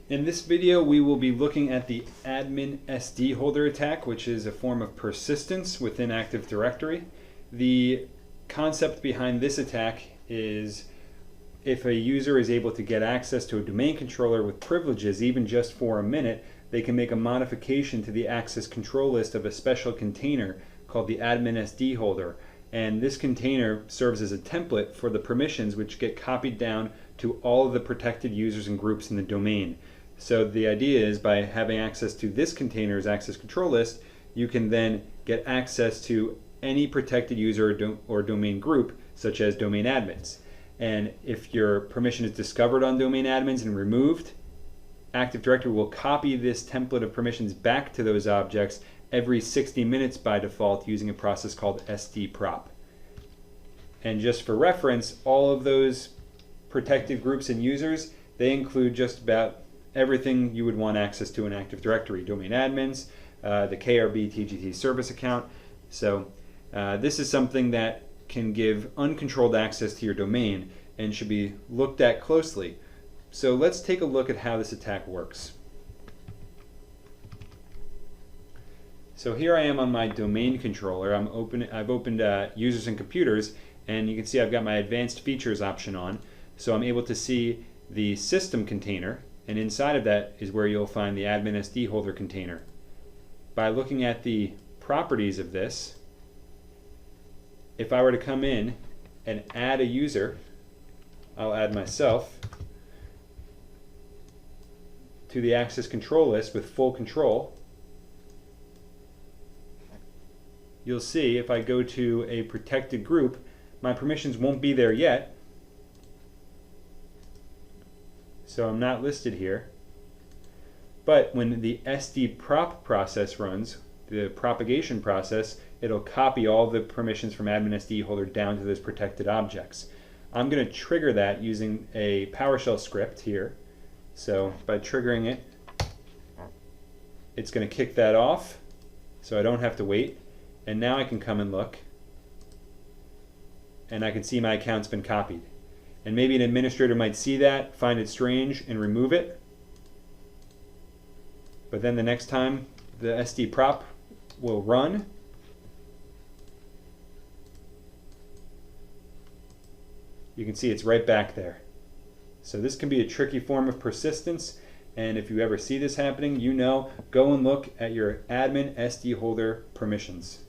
In this video, we will be looking at the AdminSDHolder attack, which is a form of persistence within Active Directory. The concept behind this attack is if a user is able to get access to a domain controller with privileges, even just for a minute, they can make a modification to the access control list of a special container called the AdminSDHolder. And this container serves as a template for the permissions which get copied down to all of the protected users and groups in the domain. So the idea is by having access to this container's access control list, you can then get access to any protected user or domain group, such as domain admins. And if your permission is discovered on domain admins and removed, Active Directory will copy this template of permissions back to those objects every 60 minutes by default using a process called sdprop. And just for reference, all of those protected groups and users, they include just about everything you would want access to in Active Directory. Domain admins, the KRB TGT service account. So this is something that can give uncontrolled access to your domain and should be looked at closely. So let's take a look at how this attack works. So here I am on my domain controller. I've opened users and computers, and you can see I've got my advanced features option on. So I'm able to see the system container, and inside of that is where you'll find the AdminSDHolder container. By looking at the properties of this, if I were to come in and add a user, I'll add myself to the access control list with full control. You'll see if I go to a protected group, my permissions won't be there yet. So I'm not listed here. But when the sdprop process runs, the propagation process, it'll copy all the permissions from AdminSDHolder down to those protected objects. I'm going to trigger that using a PowerShell script here. So by triggering it, it's going to kick that off, so I don't have to wait. And now I can come and look, and I can see my account's been copied. And maybe an administrator might see that, find it strange, and remove it. But then the next time the sdprop will run, you can see it's right back there. So this can be a tricky form of persistence, and if you ever see this happening, go and look at your AdminSDHolder permissions.